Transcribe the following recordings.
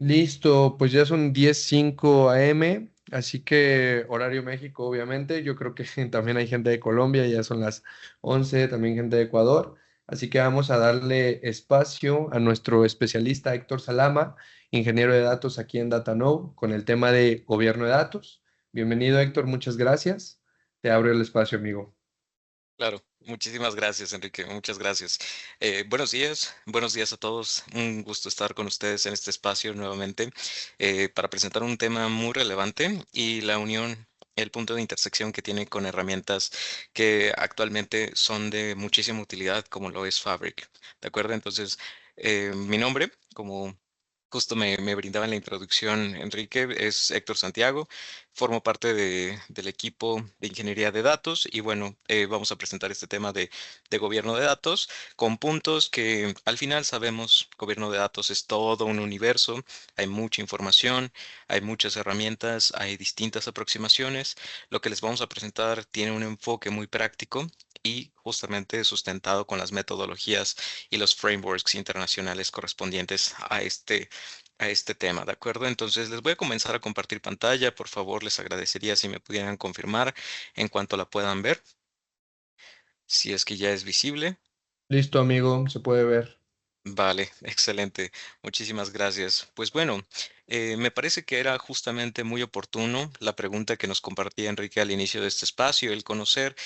Listo, pues ya son 10:05 a.m., así que horario México, obviamente. Yo creo que también hay gente de Colombia, ya son las 11, también gente de Ecuador. Así que vamos a darle espacio a nuestro especialista Héctor Salama, ingeniero de datos aquí en DataKnow, con el tema de gobierno de datos. Bienvenido, Héctor, muchas gracias. Te abro el espacio, amigo. Claro, muchísimas gracias, Enrique, muchas gracias. Buenos días a todos. Un gusto estar con ustedes en este espacio nuevamente para presentar un tema muy relevante y la unión, el punto de intersección que tiene con herramientas que actualmente son de muchísima utilidad, como lo es Fabric. ¿De acuerdo? Entonces, mi nombre, como justo me brindaba en la introducción, Enrique, es Héctor Santiago. Formo parte del equipo de ingeniería de datos y bueno, vamos a presentar este tema de gobierno de datos con puntos que al final sabemos, gobierno de datos es todo un universo, hay mucha información, hay muchas herramientas, hay distintas aproximaciones. Lo que les vamos a presentar tiene un enfoque muy práctico y justamente sustentado con las metodologías y los frameworks internacionales correspondientes a este tema, ¿de acuerdo? Entonces les voy a comenzar a compartir pantalla. Por favor, les agradecería si me pudieran confirmar en cuanto la puedan ver, si es que ya es visible. Listo, amigo, se puede ver. Vale, excelente. Muchísimas gracias. Pues bueno, me parece que era justamente muy oportuno la pregunta que nos compartía Enrique al inicio de este espacio, el conocer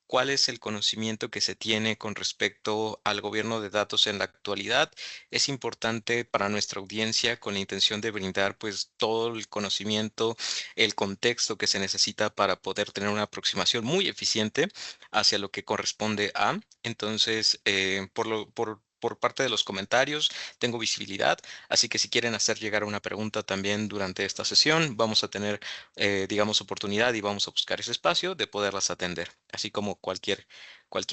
cuál es el conocimiento que se tiene con respecto al gobierno de datos en la actualidad. Es importante para nuestra audiencia con la intención de brindar pues todo el conocimiento, el contexto que se necesita para poder tener una aproximación muy eficiente hacia lo que corresponde a. Entonces, por parte de los comentarios, tengo visibilidad, así que si quieren hacer llegar una pregunta también durante esta sesión, vamos a tener, digamos, oportunidad y vamos a buscar ese espacio de poderlas atender, así como cualquier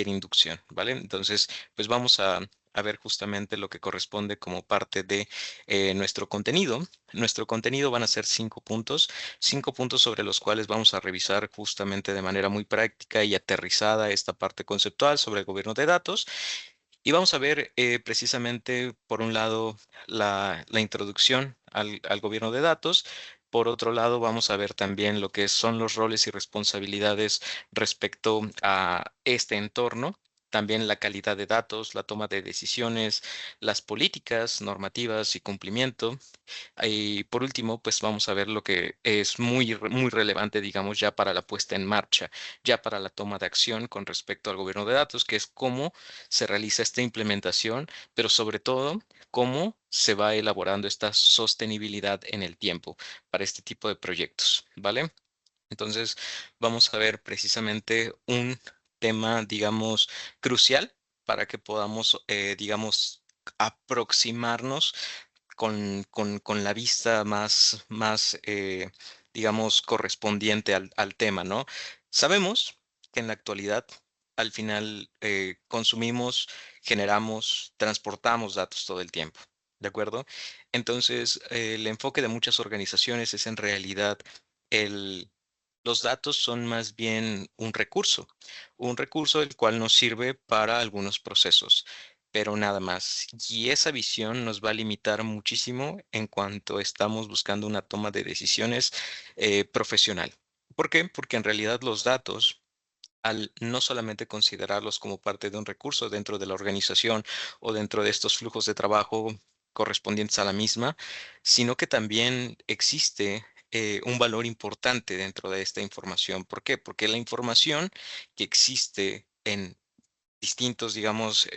inducción, ¿vale? Entonces, pues vamos a ver justamente lo que corresponde como parte de nuestro contenido. Nuestro contenido van a ser 5 puntos sobre los cuales vamos a revisar justamente de manera muy práctica y aterrizada esta parte conceptual sobre el gobierno de datos. Y vamos a ver precisamente, por un lado, la introducción al gobierno de datos. Por otro lado, vamos a ver también lo que son los roles y responsabilidades respecto a este entorno. También la calidad de datos, la toma de decisiones, las políticas, normativas y cumplimiento. Y por último, pues vamos a ver lo que es muy relevante, digamos, ya para la puesta en marcha, ya para la toma de acción con respecto al gobierno de datos, que es cómo se realiza esta implementación, pero sobre todo, cómo se va elaborando esta sostenibilidad en el tiempo para este tipo de proyectos, ¿vale? Entonces, vamos a ver precisamente un tema, digamos, crucial para que podamos, digamos, aproximarnos con la vista más, digamos, correspondiente al tema, ¿no? Sabemos que en la actualidad, al final, consumimos, generamos, transportamos datos todo el tiempo, ¿de acuerdo? Entonces, el enfoque de muchas organizaciones es en realidad el... Los datos son más bien un recurso el cual nos sirve para algunos procesos, pero nada más. Y esa visión nos va a limitar muchísimo en cuanto estamos buscando una toma de decisiones profesional. ¿Por qué? Porque en realidad los datos, al no solamente considerarlos como parte de un recurso dentro de la organización o dentro de estos flujos de trabajo correspondientes a la misma, sino que también existe un valor importante dentro de esta información. ¿Por qué? Porque la información que existe en distintos, digamos,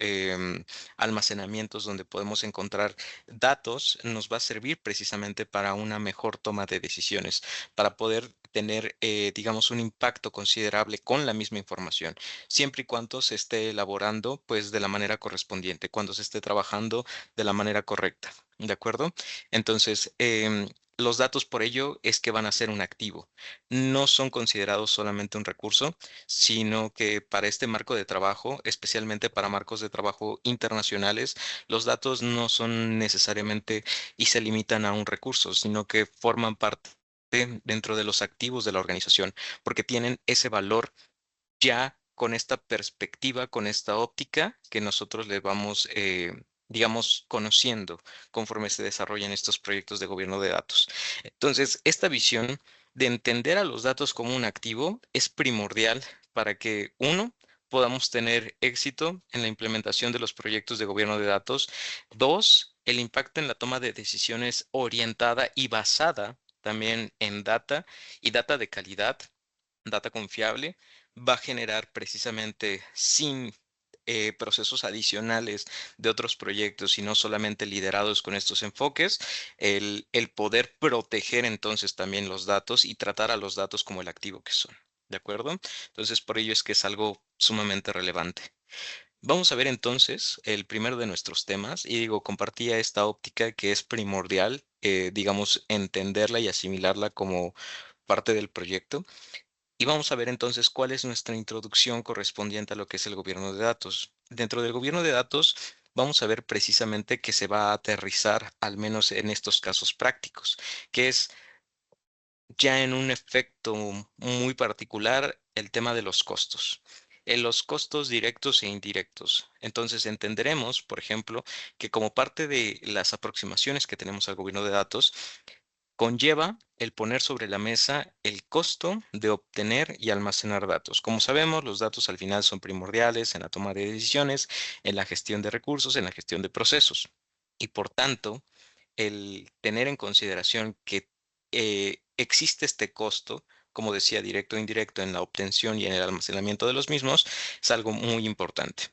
almacenamientos donde podemos encontrar datos, nos va a servir precisamente para una mejor toma de decisiones, para poder tener, digamos, un impacto considerable con la misma información, siempre y cuando se esté elaborando, pues, de la manera correspondiente, cuando se esté trabajando de la manera correcta. ¿De acuerdo? Entonces, los datos por ello es que van a ser un activo. No son considerados solamente un recurso, sino que para este marco de trabajo, especialmente para marcos de trabajo internacionales, los datos no son necesariamente y se limitan a un recurso, sino que forman parte dentro de los activos de la organización, porque tienen ese valor ya con esta perspectiva, con esta óptica que nosotros le vamos digamos, conociendo conforme se desarrollan estos proyectos de gobierno de datos. Entonces, esta visión de entender a los datos como un activo es primordial para que, uno, podamos tener éxito en la implementación de los proyectos de gobierno de datos. Dos, el impacto en la toma de decisiones orientada y basada también en data y data de calidad, data confiable, va a generar precisamente sin procesos adicionales de otros proyectos y no solamente liderados con estos enfoques, el poder proteger entonces también los datos y tratar a los datos como el activo que son. ¿De acuerdo? Entonces, por ello es que es algo sumamente relevante. Vamos a ver entonces el primero de nuestros temas y digo, compartía esta óptica que es primordial, digamos, entenderla y asimilarla como parte del proyecto. Y vamos a ver entonces cuál es nuestra introducción correspondiente a lo que es el gobierno de datos. Dentro del gobierno de datos, vamos a ver precisamente que se va a aterrizar, al menos en estos casos prácticos, que es ya en un efecto muy particular el tema de los costos. En los costos directos e indirectos. Entonces entenderemos, por ejemplo, que como parte de las aproximaciones que tenemos al gobierno de datos, conlleva el poner sobre la mesa el costo de obtener y almacenar datos. Como sabemos, los datos al final son primordiales en la toma de decisiones, en la gestión de recursos, en la gestión de procesos. Y por tanto, el tener en consideración que existe este costo, como decía, directo e indirecto en la obtención y en el almacenamiento de los mismos, es algo muy importante.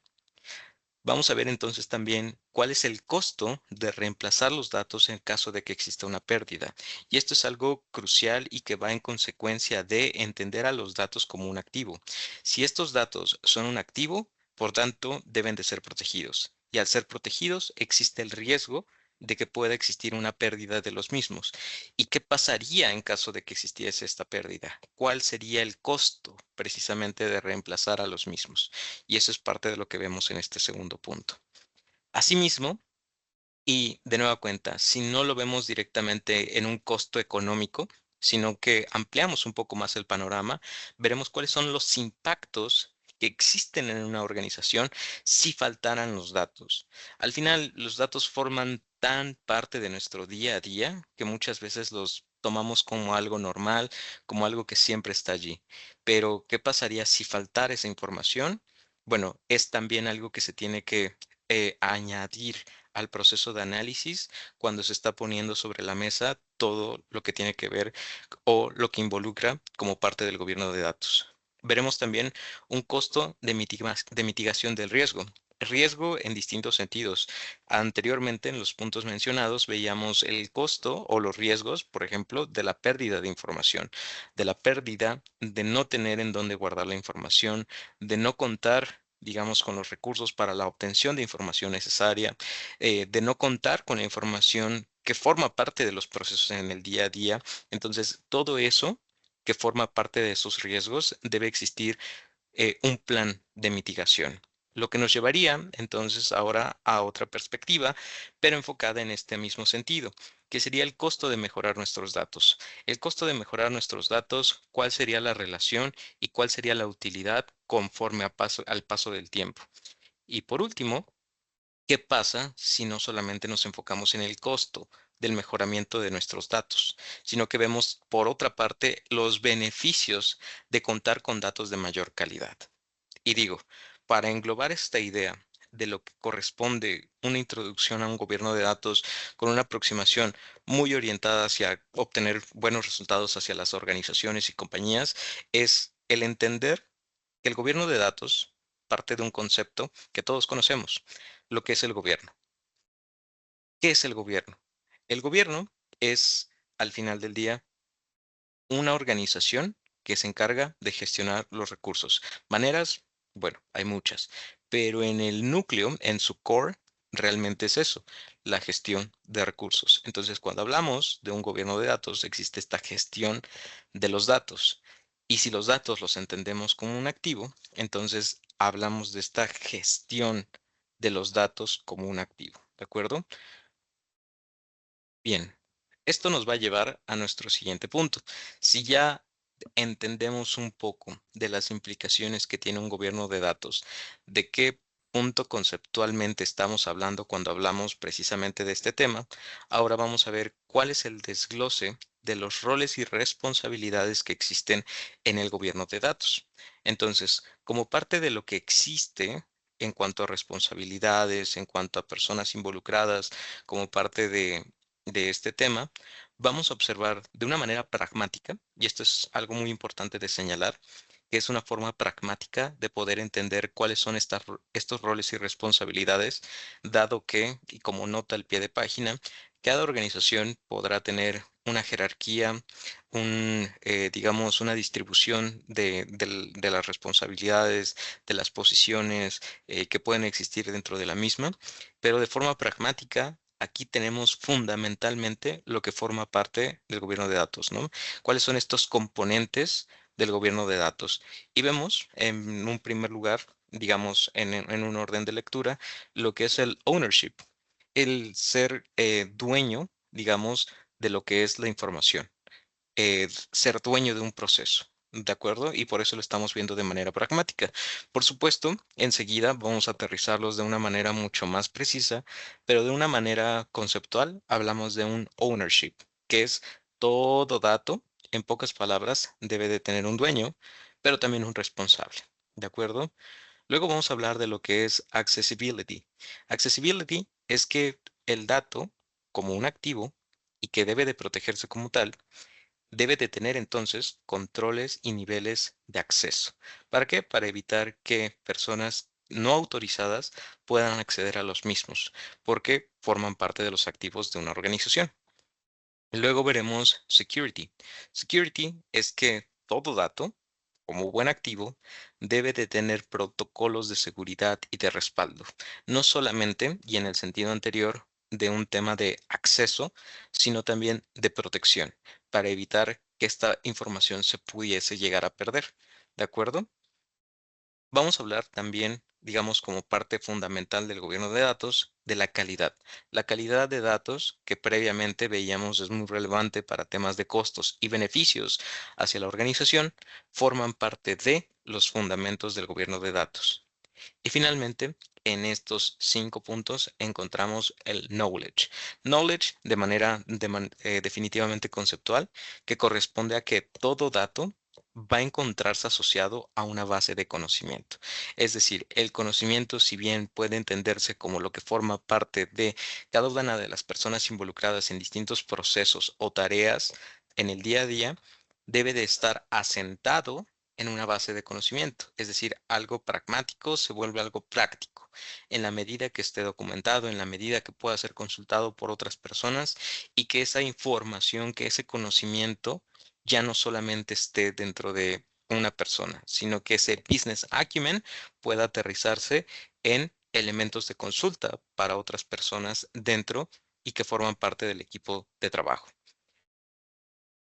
Vamos a ver entonces también cuál es el costo de reemplazar los datos en caso de que exista una pérdida. Y esto es algo crucial y que va en consecuencia de entender a los datos como un activo. Si estos datos son un activo, por tanto, deben de ser protegidos. Y al ser protegidos, existe el riesgo de que pueda existir una pérdida de los mismos. ¿Y qué pasaría en caso de que existiese esta pérdida? ¿Cuál sería el costo precisamente de reemplazar a los mismos? Y eso es parte de lo que vemos en este segundo punto. Asimismo, y de nueva cuenta, si no lo vemos directamente en un costo económico, sino que ampliamos un poco más el panorama, veremos cuáles son los impactos que existen en una organización si faltaran los datos. Al final, los datos forman tan parte de nuestro día a día que muchas veces los tomamos como algo normal, como algo que siempre está allí. Pero, ¿qué pasaría si faltara esa información? Bueno, es también algo que se tiene que añadir al proceso de análisis cuando se está poniendo sobre la mesa todo lo que tiene que ver o lo que involucra como parte del gobierno de datos. Veremos también un costo de mitigación del riesgo. Riesgo en distintos sentidos. Anteriormente, en los puntos mencionados, veíamos el costo o los riesgos, por ejemplo, de la pérdida de información, de la pérdida de no tener en dónde guardar la información, de no contar, digamos, con los recursos para la obtención de información necesaria, de no contar con la información que forma parte de los procesos en el día a día. Entonces, todo eso que forma parte de esos riesgos debe existir un plan de mitigación. Lo que nos llevaría entonces ahora a otra perspectiva, pero enfocada en este mismo sentido, que sería el costo de mejorar nuestros datos. El costo de mejorar nuestros datos, cuál sería la relación y cuál sería la utilidad conforme al paso del tiempo. Y por último, ¿qué pasa si no solamente nos enfocamos en el costo del mejoramiento de nuestros datos, sino que vemos por otra parte los beneficios de contar con datos de mayor calidad? Y digo, para englobar esta idea de lo que corresponde una introducción a un gobierno de datos con una aproximación muy orientada hacia obtener buenos resultados hacia las organizaciones y compañías, es el entender que el gobierno de datos parte de un concepto que todos conocemos, lo que es el gobierno. ¿Qué es el gobierno? El gobierno es, al final del día, una organización que se encarga de gestionar los recursos. Maneras, bueno, hay muchas, pero en el núcleo, en su core, realmente es eso, la gestión de recursos. Entonces, cuando hablamos de un gobierno de datos, existe esta gestión de los datos. Y si los datos los entendemos como un activo, entonces hablamos de esta gestión de los datos como un activo. ¿De acuerdo? Bien, esto nos va a llevar a nuestro siguiente punto. Si ya entendemos un poco de las implicaciones que tiene un gobierno de datos, de qué punto conceptualmente estamos hablando cuando hablamos precisamente de este tema, ahora vamos a ver cuál es el desglose de los roles y responsabilidades que existen en el gobierno de datos. Entonces, como parte de lo que existe en cuanto a responsabilidades, en cuanto a personas involucradas, como parte de este tema, vamos a observar de una manera pragmática, y esto es algo muy importante de señalar, que es una forma pragmática de poder entender cuáles son estos roles y responsabilidades, dado que, y como nota al pie de página, cada organización podrá tener una jerarquía, digamos, una distribución de las responsabilidades, de las posiciones que pueden existir dentro de la misma, pero de forma pragmática. Aquí tenemos fundamentalmente lo que forma parte del gobierno de datos, ¿no? ¿Cuáles son estos componentes del gobierno de datos? Y vemos en un primer lugar, digamos, en un orden de lectura, lo que es el ownership, el ser dueño, digamos, de lo que es la información, ser dueño de un proceso. ¿De acuerdo? Y por eso lo estamos viendo de manera pragmática. Por supuesto, enseguida vamos a aterrizarlos de una manera mucho más precisa, pero de una manera conceptual hablamos de un ownership, que es todo dato, en pocas palabras, debe de tener un dueño, pero también un responsable. ¿De acuerdo? Luego vamos a hablar de lo que es accessibility. Accessibility es que el dato, como un activo, y que debe de protegerse como tal, debe de tener entonces controles y niveles de acceso. ¿Para qué? Para evitar que personas no autorizadas puedan acceder a los mismos, porque forman parte de los activos de una organización. Luego veremos security. Security es que todo dato, como buen activo, debe de tener protocolos de seguridad y de respaldo. No solamente, y en el sentido anterior, de un tema de acceso, sino también de protección, para evitar que esta información se pudiese llegar a perder. ¿De acuerdo? Vamos a hablar también, digamos, como parte fundamental del gobierno de datos, de la calidad. La calidad de datos que previamente veíamos es muy relevante para temas de costos y beneficios hacia la organización, forman parte de los fundamentos del gobierno de datos. Y finalmente, en estos 5 puntos encontramos el knowledge. Knowledge de manera definitivamente conceptual, que corresponde a que todo dato va a encontrarse asociado a una base de conocimiento. Es decir, el conocimiento, si bien puede entenderse como lo que forma parte de cada una de las personas involucradas en distintos procesos o tareas en el día a día, debe de estar asentado en una base de conocimiento, es decir, algo pragmático se vuelve algo práctico, en la medida que esté documentado, en la medida que pueda ser consultado por otras personas y que esa información, que ese conocimiento ya no solamente esté dentro de una persona, sino que ese business acumen pueda aterrizarse en elementos de consulta para otras personas dentro y que forman parte del equipo de trabajo.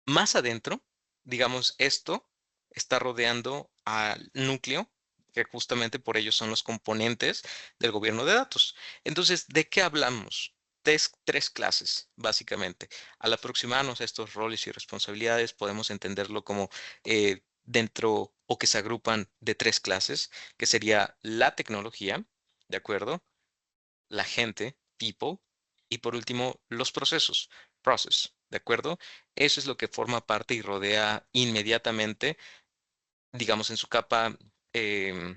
Más adentro, digamos, esto está rodeando al núcleo, que justamente por ello son los componentes del gobierno de datos. Entonces, ¿de qué hablamos? Tres clases, básicamente. Al aproximarnos a estos roles y responsabilidades, podemos entenderlo como dentro o que se agrupan de tres clases, que sería la tecnología, ¿de acuerdo? La gente, people, y por último, los procesos, process, ¿de acuerdo? Eso es lo que forma parte y rodea inmediatamente, digamos, en su capa em,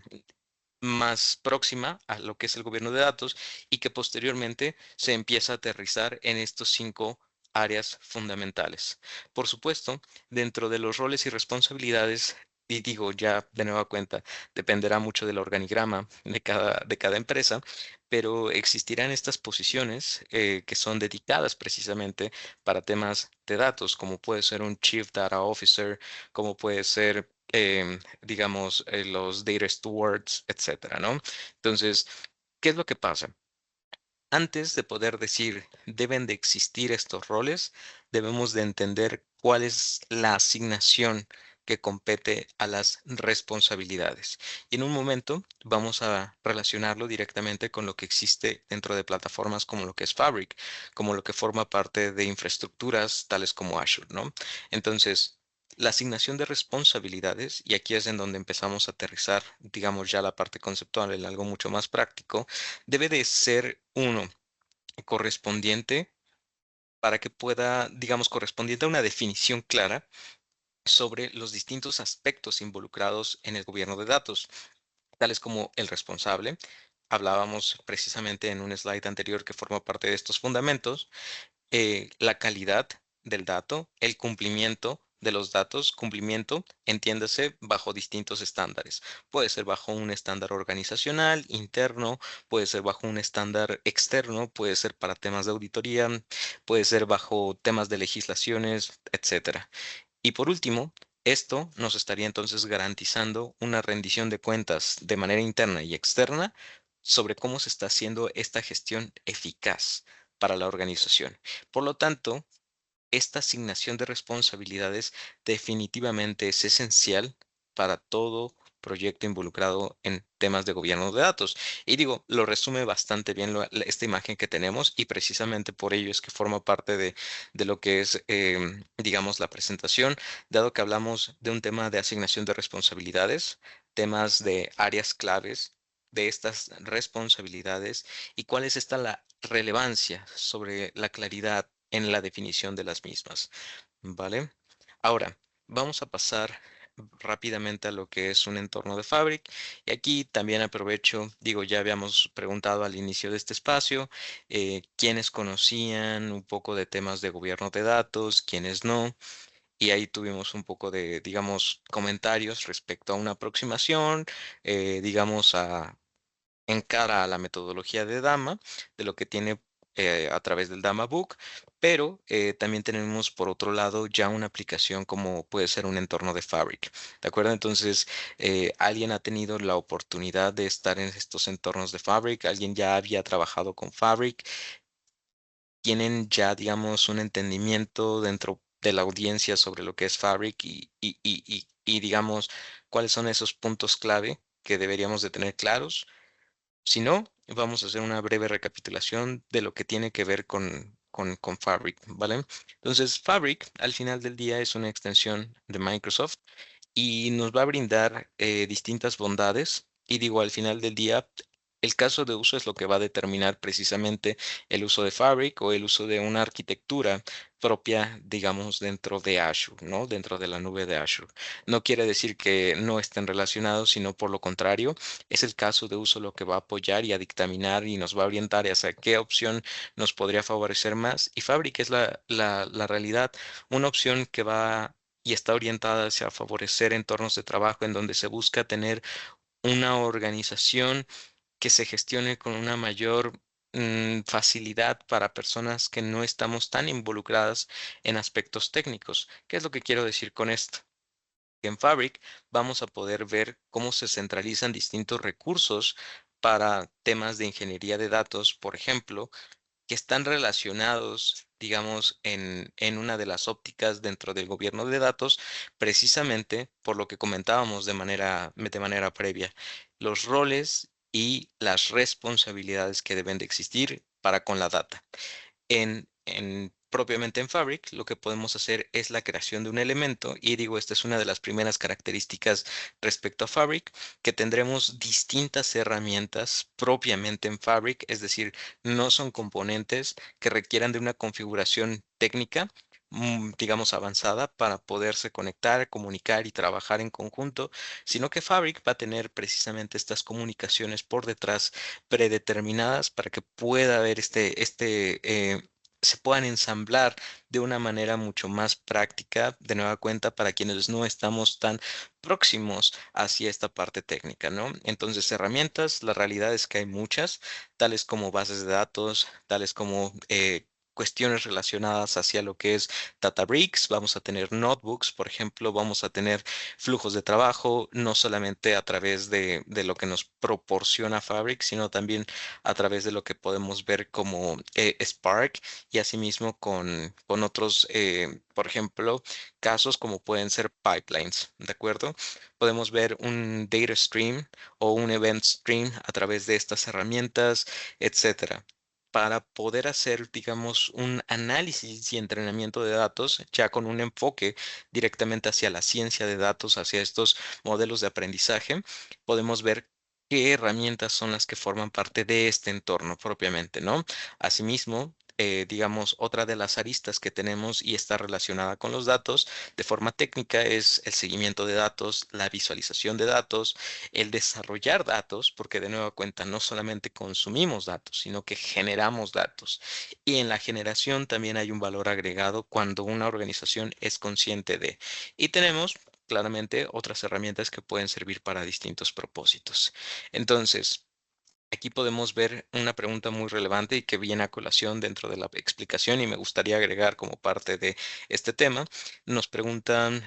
más próxima a lo que es el gobierno de datos y que posteriormente se empieza a aterrizar en estos 5 áreas fundamentales. Por supuesto, dentro de los roles y responsabilidades, y digo ya de nueva cuenta, dependerá mucho del organigrama de cada empresa, pero existirán estas posiciones que son dedicadas precisamente para temas de datos, como puede ser un Chief Data Officer, como puede ser digamos, los data stewards, etcétera, ¿no? Entonces, ¿qué es lo que pasa? Antes de poder decir deben de existir estos roles, debemos de entender cuál es la asignación que compete a las responsabilidades. Y en un momento vamos a relacionarlo directamente con lo que existe dentro de plataformas como lo que es Fabric, como lo que forma parte de infraestructuras tales como Azure, ¿no? Entonces, La asignación de responsabilidades, y aquí es en donde empezamos a aterrizar, digamos, ya la parte conceptual en algo mucho más práctico, debe de ser uno correspondiente para que pueda, digamos, correspondiente a una definición clara sobre los distintos aspectos involucrados en el gobierno de datos, tales como el responsable. Hablábamos precisamente en un slide anterior que forma parte de estos fundamentos, la calidad del dato, el cumplimiento de los datos, cumplimiento, entiéndase, bajo distintos estándares. Puede ser bajo un estándar organizacional, interno, puede ser bajo un estándar externo, puede ser para temas de auditoría, puede ser bajo temas de legislaciones, etcétera. Y por último, esto nos estaría entonces garantizando una rendición de cuentas de manera interna y externa sobre cómo se está haciendo esta gestión eficaz para la organización. Por lo tanto, esta asignación de responsabilidades definitivamente es esencial para todo proyecto involucrado en temas de gobierno de datos. Y digo, lo resume bastante bien esta imagen que tenemos y precisamente por ello es que forma parte de lo que es, digamos, la presentación, dado que hablamos de un tema de asignación de responsabilidades, temas de áreas claves de estas responsabilidades y cuál es esta la relevancia sobre la claridad en la definición de las mismas, ¿vale? Ahora, vamos a pasar rápidamente a lo que es un entorno de Fabric. Y aquí también aprovecho, digo, ya habíamos preguntado al inicio de este espacio, quiénes conocían un poco de temas de gobierno de datos, quiénes no. Y ahí tuvimos un poco de, digamos, comentarios respecto a una aproximación, digamos, en cara a la metodología de Dama, de lo que tiene a través del Dama Book, pero también tenemos por otro lado ya una aplicación como puede ser un entorno de Fabric, ¿de acuerdo? Entonces, alguien ha tenido la oportunidad de estar en estos entornos de Fabric, alguien ya había trabajado con Fabric, tienen ya, digamos, un entendimiento dentro de la audiencia sobre lo que es Fabric y digamos, cuáles son esos puntos clave que deberíamos de tener claros. Si no, vamos a hacer una breve recapitulación de lo que tiene que ver con Fabric, ¿vale? Entonces, Fabric al final del día es una extensión de Microsoft y nos va a brindar distintas bondades. Y digo, al final del día, el caso de uso es lo que va a determinar precisamente el uso de Fabric o el uso de una arquitectura propia, digamos, dentro de Azure, ¿no? Dentro de la nube de Azure. No quiere decir que no estén relacionados, sino por lo contrario, es el caso de uso lo que va a apoyar y a dictaminar y nos va a orientar hacia qué opción nos podría favorecer más. Y Fabric es la realidad, una opción que va y está orientada hacia favorecer entornos de trabajo en donde se busca tener una organización que se gestione con una mayor facilidad para personas que no estamos tan involucradas en aspectos técnicos. ¿Qué es lo que quiero decir con esto? Que en Fabric vamos a poder ver cómo se centralizan distintos recursos para temas de ingeniería de datos, por ejemplo, que están relacionados, digamos, en una de las ópticas dentro del gobierno de datos, precisamente por lo que comentábamos de manera previa, los roles y las responsabilidades que deben de existir para con la data. Propiamente en Fabric, lo que podemos hacer es la creación de un elemento, y digo, esta es una de las primeras características respecto a Fabric, que tendremos distintas herramientas propiamente en Fabric, es decir, no son componentes que requieran de una configuración técnica, digamos, avanzada para poderse conectar, comunicar y trabajar en conjunto, sino que Fabric va a tener precisamente estas comunicaciones por detrás predeterminadas para que pueda haber se puedan ensamblar de una manera mucho más práctica, de nueva cuenta, para quienes no estamos tan próximos hacia esta parte técnica, ¿no? Entonces, herramientas, la realidad es que hay muchas, tales como bases de datos, tales como cuestiones relacionadas hacia lo que es Databricks, vamos a tener notebooks, por ejemplo, vamos a tener flujos de trabajo, no solamente a través de lo que nos proporciona Fabric, sino también a través de lo que podemos ver como Spark y asimismo con otros, por ejemplo, casos como pueden ser pipelines, ¿de acuerdo? Podemos ver un data stream o un event stream a través de estas herramientas, etcétera. para poder hacer, digamos, un análisis y entrenamiento de datos, ya con un enfoque directamente hacia la ciencia de datos, hacia estos modelos de aprendizaje, podemos ver qué herramientas son las que forman parte de este entorno propiamente, ¿no? Asimismo, digamos, otra de las aristas que tenemos y está relacionada con los datos de forma técnica es el seguimiento de datos, la visualización de datos, el desarrollar datos, porque de nueva cuenta no solamente consumimos datos, sino que generamos datos. Y en la generación también hay un valor agregado cuando una organización es consciente de. Y tenemos claramente otras herramientas que pueden servir para distintos propósitos. Entonces, aquí podemos ver una pregunta muy relevante y que viene a colación dentro de la explicación y me gustaría agregar como parte de este tema. Nos preguntan,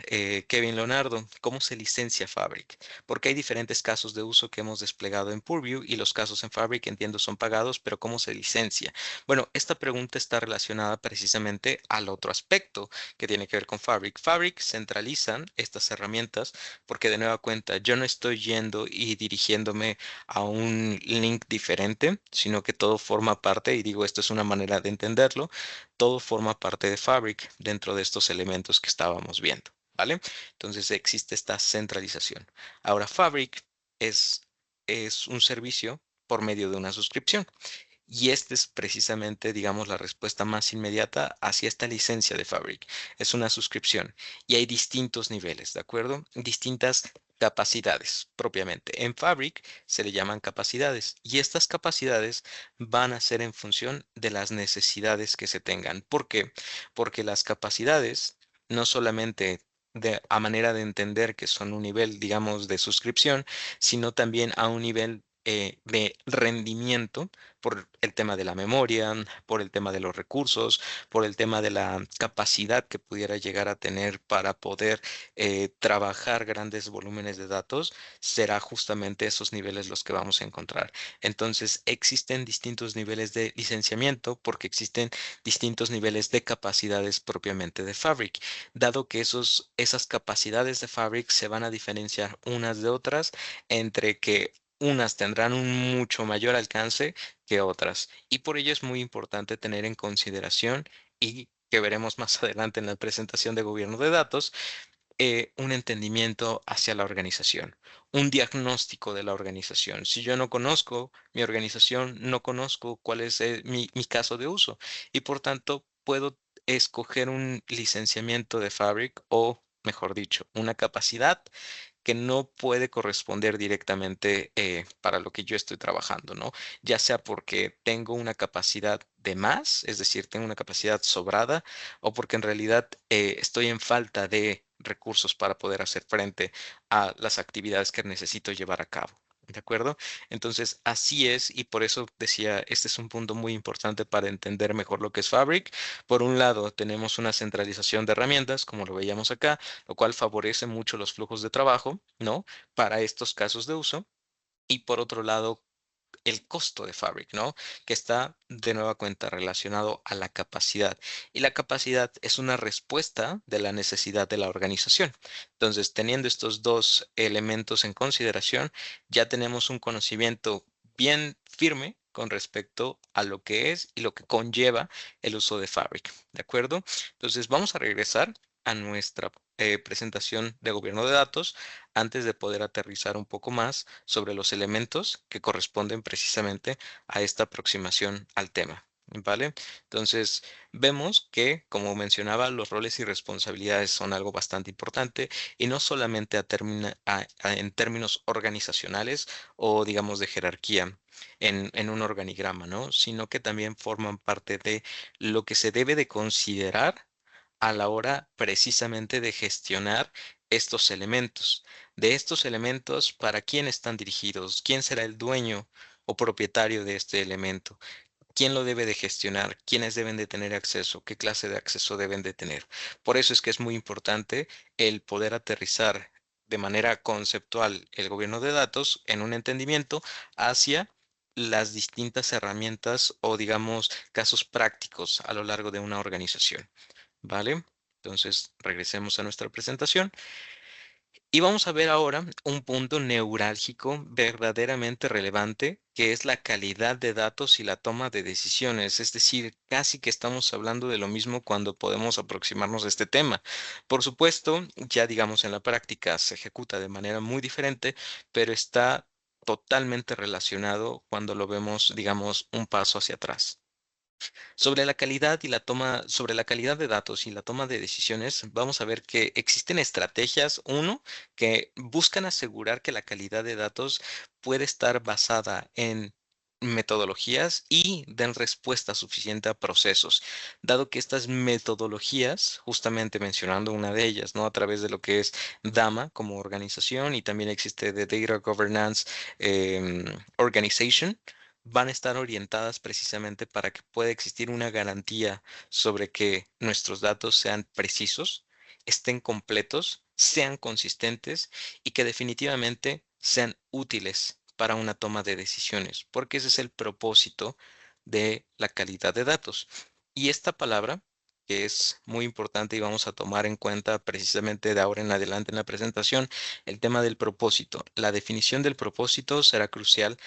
Kevin Leonardo, ¿cómo se licencia Fabric? Porque hay diferentes casos de uso que hemos desplegado en Purview y los casos en Fabric entiendo son pagados, pero ¿cómo se licencia? Bueno, esta pregunta está relacionada precisamente al otro aspecto que tiene que ver con Fabric. Fabric centralizan estas herramientas porque de nueva cuenta yo no estoy yendo y dirigiéndome a un link diferente, sino que todo forma parte, y digo, esto es una manera de entenderlo, todo forma parte de Fabric dentro de estos elementos que estábamos viendo, ¿vale? Entonces existe esta centralización. Ahora, Fabric es, es un servicio por medio de una suscripción. Y este es precisamente, digamos, la respuesta más inmediata hacia esta licencia de Fabric. Es una suscripción y hay distintos niveles, ¿de acuerdo? Distintas capacidades propiamente. En Fabric se le llaman capacidades y estas capacidades van a ser en función de las necesidades que se tengan. ¿Por qué? Porque las capacidades no solamente a manera de entender que son un nivel, digamos, de suscripción, sino también a un nivel de rendimiento por el tema de la memoria, por el tema de los recursos, por el tema de la capacidad que pudiera llegar a tener para poder trabajar grandes volúmenes de datos, será justamente esos niveles los que vamos a encontrar. Entonces, existen distintos niveles de licenciamiento porque existen distintos niveles de capacidades propiamente de Fabric, dado que esas capacidades de Fabric se van a diferenciar unas de otras entre que unas tendrán un mucho mayor alcance que otras. Y por ello es muy importante tener en consideración y que veremos más adelante en la presentación de gobierno de datos, un entendimiento hacia la organización, un diagnóstico de la organización. Si yo no conozco mi organización, no conozco cuál es mi caso de uso y por tanto puedo escoger un licenciamiento de Fabric o, mejor dicho, una capacidad que no puede corresponder directamente para lo que yo estoy trabajando, ¿no? Ya sea porque tengo una capacidad de más, es decir, tengo una capacidad sobrada, o porque en realidad estoy en falta de recursos para poder hacer frente a las actividades que necesito llevar a cabo. ¿De acuerdo? Entonces, así es, y por eso decía, este es un punto muy importante para entender mejor lo que es Fabric. Por un lado, tenemos una centralización de herramientas, como lo veíamos acá, lo cual favorece mucho los flujos de trabajo, ¿no? Para estos casos de uso. Y por otro lado, el costo de Fabric, ¿no? Que está de nueva cuenta relacionado a la capacidad. Y la capacidad es una respuesta de la necesidad de la organización. Entonces, teniendo estos dos elementos en consideración, ya tenemos un conocimiento bien firme con respecto a lo que es y lo que conlleva el uso de Fabric, ¿de acuerdo? Entonces, vamos a regresar a nuestra presentación de gobierno de datos antes de poder aterrizar un poco más sobre los elementos que corresponden precisamente a esta aproximación al tema. ¿Vale? Entonces, vemos que, como mencionaba, los roles y responsabilidades son algo bastante importante y no solamente en términos organizacionales o, digamos, de jerarquía en un organigrama, ¿no? Sino que también forman parte de lo que se debe de considerar a la hora precisamente de gestionar estos elementos. De estos elementos, ¿para quién están dirigidos? ¿Quién será el dueño o propietario de este elemento? ¿Quién lo debe de gestionar? ¿Quiénes deben de tener acceso? ¿Qué clase de acceso deben de tener? Por eso es que es muy importante el poder aterrizar de manera conceptual el gobierno de datos en un entendimiento hacia las distintas herramientas o, digamos, casos prácticos a lo largo de una organización. ¿Vale? Entonces, regresemos a nuestra presentación. Y vamos a ver ahora un punto neurálgico verdaderamente relevante, que es la calidad de datos y la toma de decisiones. Es decir, casi que estamos hablando de lo mismo cuando podemos aproximarnos a este tema. Por supuesto, ya digamos en la práctica se ejecuta de manera muy diferente, pero está totalmente relacionado cuando lo vemos, digamos, un paso hacia atrás. Sobre la calidad de datos y la toma de decisiones, vamos a ver que existen estrategias, uno, que buscan asegurar que la calidad de datos puede estar basada en metodologías y den respuesta suficiente a procesos, dado que estas metodologías, justamente mencionando una de ellas, ¿no? A través de lo que es DAMA como organización y también existe The Data Governance Organization, van a estar orientadas precisamente para que pueda existir una garantía sobre que nuestros datos sean precisos, estén completos, sean consistentes y que definitivamente sean útiles para una toma de decisiones, porque ese es el propósito de la calidad de datos. Y esta palabra, que es muy importante y vamos a tomar en cuenta precisamente de ahora en adelante en la presentación, el tema del propósito. La definición del propósito será crucial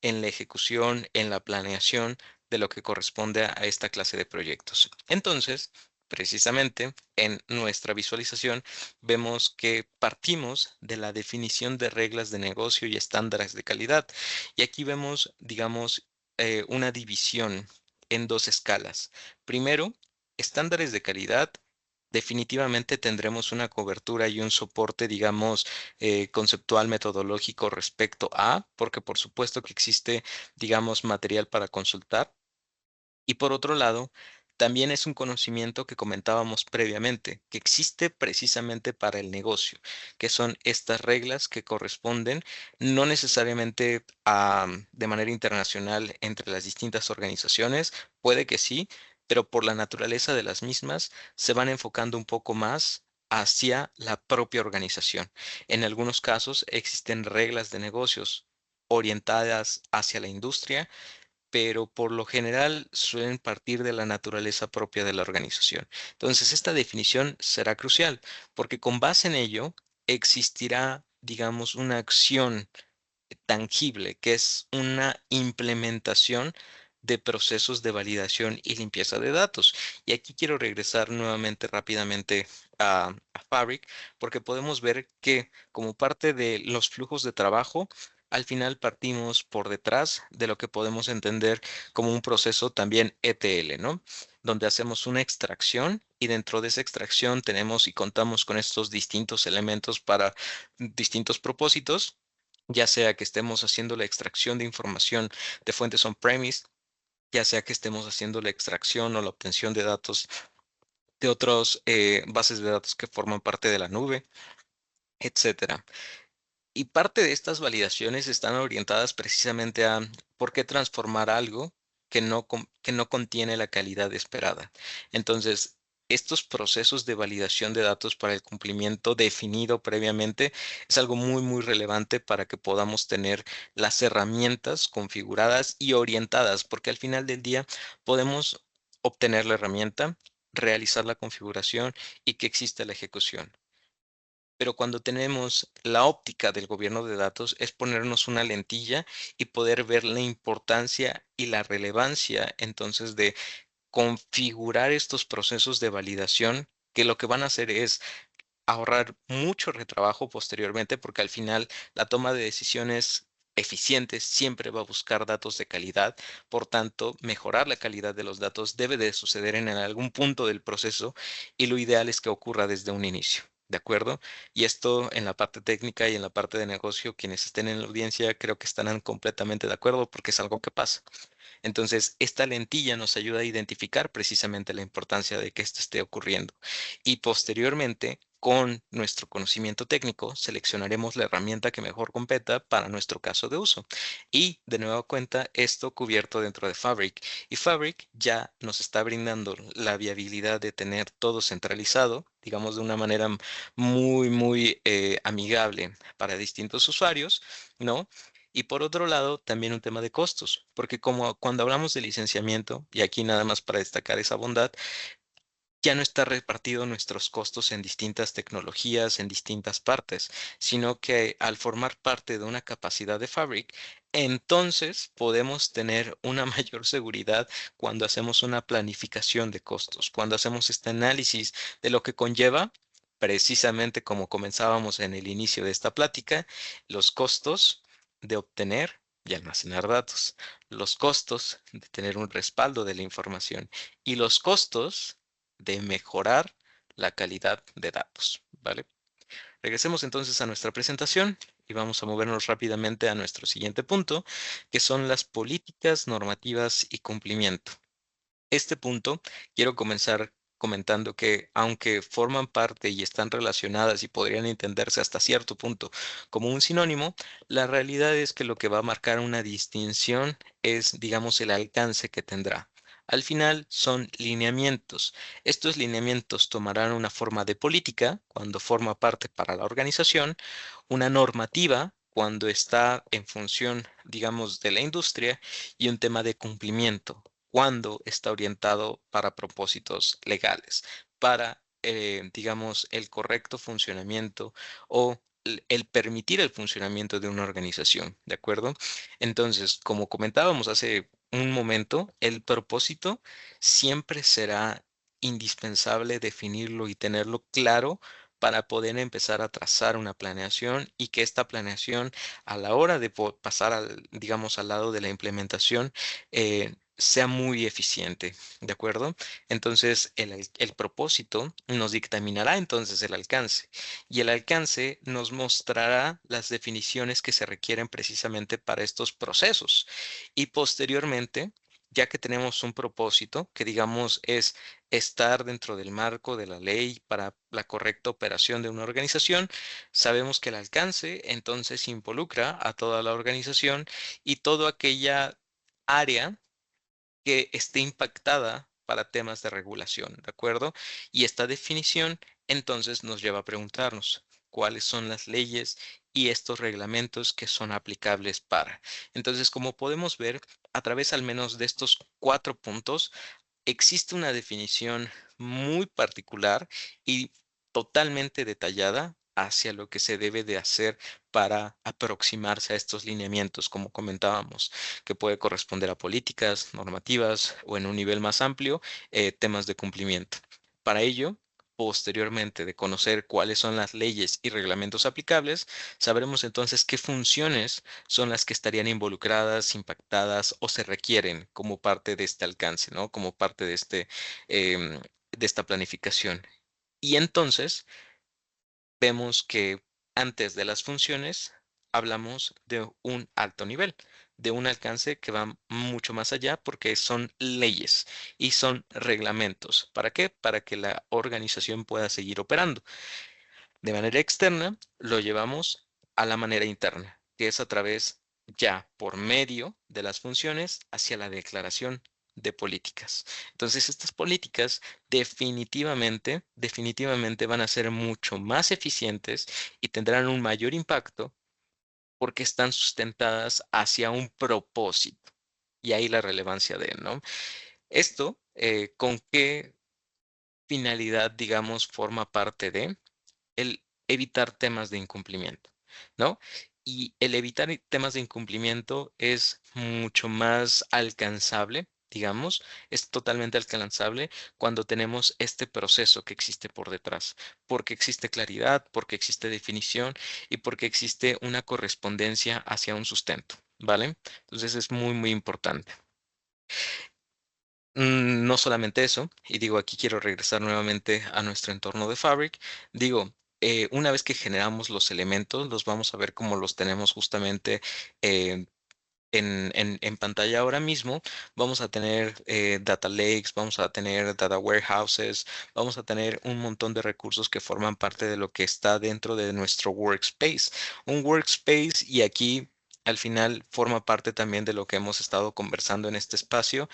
en la ejecución, en la planeación de lo que corresponde a esta clase de proyectos. Entonces, precisamente en nuestra visualización vemos que partimos de la definición de reglas de negocio y estándares de calidad. Y aquí vemos, digamos, una división en dos escalas. Primero, estándares de calidad. Definitivamente tendremos una cobertura y un soporte, digamos, conceptual metodológico respecto a, porque por supuesto que existe, digamos, material para consultar. Y por otro lado, también es un conocimiento que comentábamos previamente, que existe precisamente para el negocio, que son estas reglas que corresponden no necesariamente de manera internacional entre las distintas organizaciones, puede que sí, pero por la naturaleza de las mismas se van enfocando un poco más hacia la propia organización. En algunos casos existen reglas de negocios orientadas hacia la industria, pero por lo general suelen partir de la naturaleza propia de la organización. Entonces, esta definición será crucial, porque con base en ello existirá, digamos, una acción tangible, que es una implementación de procesos de validación y limpieza de datos. Y aquí quiero regresar nuevamente rápidamente a Fabric, porque podemos ver que como parte de los flujos de trabajo, al final partimos por detrás de lo que podemos entender como un proceso también ETL, ¿no? Donde hacemos una extracción y dentro de esa extracción tenemos y contamos con estos distintos elementos para distintos propósitos, ya sea que estemos haciendo la extracción de información de fuentes on-premise, ya sea que estemos haciendo la extracción o la obtención de datos de otras bases de datos que forman parte de la nube, etcétera. Y parte de estas validaciones están orientadas precisamente a por qué transformar algo que no contiene la calidad esperada. Entonces, estos procesos de validación de datos para el cumplimiento definido previamente es algo muy, muy relevante para que podamos tener las herramientas configuradas y orientadas, porque al final del día podemos obtener la herramienta, realizar la configuración y que exista la ejecución. Pero cuando tenemos la óptica del gobierno de datos es ponernos una lentilla y poder ver la importancia y la relevancia entonces de configurar estos procesos de validación que lo que van a hacer es ahorrar mucho retrabajo posteriormente porque al final la toma de decisiones eficientes siempre va a buscar datos de calidad. Por tanto, mejorar la calidad de los datos debe de suceder en algún punto del proceso y lo ideal es que ocurra desde un inicio. ¿De acuerdo? Y esto en la parte técnica y en la parte de negocio, quienes estén en la audiencia creo que estarán completamente de acuerdo porque es algo que pasa. Entonces, esta lentilla nos ayuda a identificar precisamente la importancia de que esto esté ocurriendo. Y posteriormente, con nuestro conocimiento técnico, seleccionaremos la herramienta que mejor competa para nuestro caso de uso. Y de nueva cuenta, esto cubierto dentro de Fabric. Y Fabric ya nos está brindando la viabilidad de tener todo centralizado, digamos de una manera muy, muy amigable para distintos usuarios, ¿no? Y por otro lado, también un tema de costos, porque como cuando hablamos de licenciamiento, y aquí nada más para destacar esa bondad, ya no está repartido nuestros costos en distintas tecnologías, en distintas partes, sino que al formar parte de una capacidad de Fabric, entonces podemos tener una mayor seguridad cuando hacemos una planificación de costos, cuando hacemos este análisis de lo que conlleva, precisamente como comenzábamos en el inicio de esta plática, los costos de obtener y almacenar datos, los costos de tener un respaldo de la información y los costos de mejorar la calidad de datos, ¿vale? Regresemos entonces a nuestra presentación y vamos a movernos rápidamente a nuestro siguiente punto, que son las políticas normativas y cumplimiento. Este punto quiero comenzar comentando que aunque forman parte y están relacionadas y podrían entenderse hasta cierto punto como un sinónimo, la realidad es que lo que va a marcar una distinción es, digamos, el alcance que tendrá. Al final son lineamientos. Estos lineamientos tomarán una forma de política cuando forma parte para la organización, una normativa cuando está en función, digamos, de la industria y un tema de cumplimiento cuando está orientado para propósitos legales, para, digamos, el correcto funcionamiento o el permitir el funcionamiento de una organización, ¿de acuerdo? Entonces, como comentábamos hace un momento, el propósito siempre será indispensable definirlo y tenerlo claro para poder empezar a trazar una planeación y que esta planeación a la hora de pasar al, digamos, al lado de la implementación, sea muy eficiente, ¿de acuerdo? Entonces, el propósito nos dictaminará entonces el alcance y el alcance nos mostrará las definiciones que se requieren precisamente para estos procesos. Y posteriormente, ya que tenemos un propósito que digamos es estar dentro del marco de la ley para la correcta operación de una organización, sabemos que el alcance entonces involucra a toda la organización y toda aquella área que esté impactada para temas de regulación, ¿de acuerdo? Y esta definición entonces nos lleva a preguntarnos cuáles son las leyes y estos reglamentos que son aplicables para. Entonces, como podemos ver, a través al menos de estos 4 puntos, existe una definición muy particular y totalmente detallada hacia lo que se debe de hacer para aproximarse a estos lineamientos, como comentábamos, que puede corresponder a políticas, normativas o en un nivel más amplio, temas de cumplimiento. Para ello, posteriormente de conocer cuáles son las leyes y reglamentos aplicables, sabremos entonces qué funciones son las que estarían involucradas, impactadas o se requieren como parte de este alcance, ¿no? Como parte de de esta planificación. Y entonces vemos que antes de las funciones hablamos de un alto nivel, de un alcance que va mucho más allá porque son leyes y son reglamentos. ¿Para qué? Para que la organización pueda seguir operando. De manera externa, lo llevamos a la manera interna, que es a través ya por medio de las funciones hacia la declaración de políticas. Entonces, estas políticas definitivamente van a ser mucho más eficientes y tendrán un mayor impacto porque están sustentadas hacia un propósito. Y ahí la relevancia de, ¿no? Esto, ¿con qué finalidad, digamos, forma parte de? El evitar temas de incumplimiento, ¿no? Y el evitar temas de incumplimiento es mucho más alcanzable, digamos, es totalmente alcanzable cuando tenemos este proceso que existe por detrás, porque existe claridad, porque existe definición y porque existe una correspondencia hacia un sustento, ¿vale? Entonces es muy, muy importante. No solamente eso, y digo, aquí quiero regresar nuevamente a nuestro entorno de Fabric. Digo, una vez que generamos los elementos, los vamos a ver como los tenemos justamente eh, en pantalla ahora mismo. Vamos a tener data lakes, vamos a tener data warehouses, vamos a tener un montón de recursos que forman parte de lo que está dentro de nuestro workspace. Un workspace, y aquí al final forma parte también de lo que hemos estado conversando en este espacio,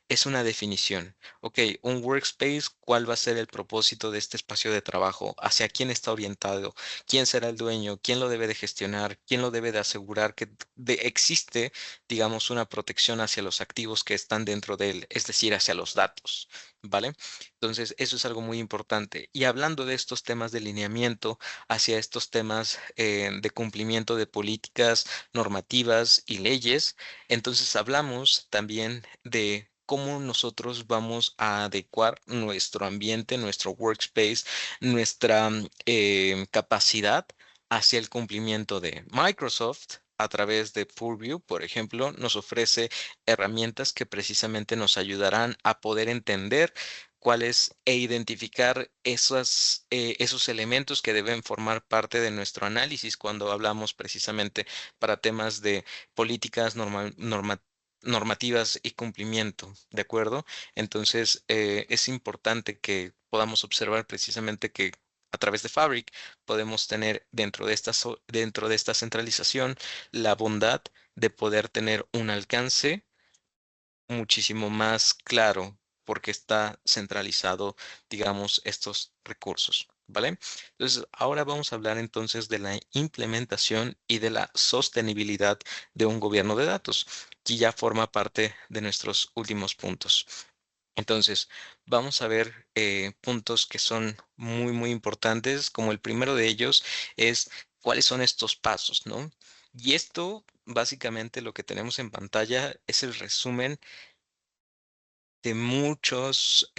es una definición. Ok, un workspace, ¿cuál va a ser el propósito de este espacio de trabajo? ¿Hacia quién está orientado? ¿Quién será el dueño? ¿Quién lo debe de gestionar? ¿Quién lo debe de asegurar que existe, digamos, una protección hacia los activos que están dentro de él, es decir, hacia los datos? ¿vale? Entonces, eso es algo muy importante. Y hablando de estos temas de lineamiento hacia estos temas de cumplimiento de políticas, normativas y leyes, entonces hablamos también de cómo nosotros vamos a adecuar nuestro ambiente, nuestro workspace, nuestra capacidad hacia el cumplimiento de Microsoft. A través de Purview, por ejemplo, nos ofrece herramientas que precisamente nos ayudarán a poder entender cuáles e identificar esos elementos que deben formar parte de nuestro análisis cuando hablamos precisamente para temas de políticas normativas y cumplimiento, ¿de acuerdo? Entonces, es importante que podamos observar precisamente que a través de Fabric podemos tener dentro de esta centralización la bondad de poder tener un alcance muchísimo más claro porque está centralizado, digamos, estos recursos, ¿vale? Entonces, ahora vamos a hablar entonces de la implementación y de la sostenibilidad de un gobierno de datos, que ya forma parte de nuestros últimos puntos. Entonces, vamos a ver puntos que son muy, muy importantes, como el primero de ellos es cuáles son estos pasos, ¿no? Y esto, básicamente, lo que tenemos en pantalla es el resumen de muchos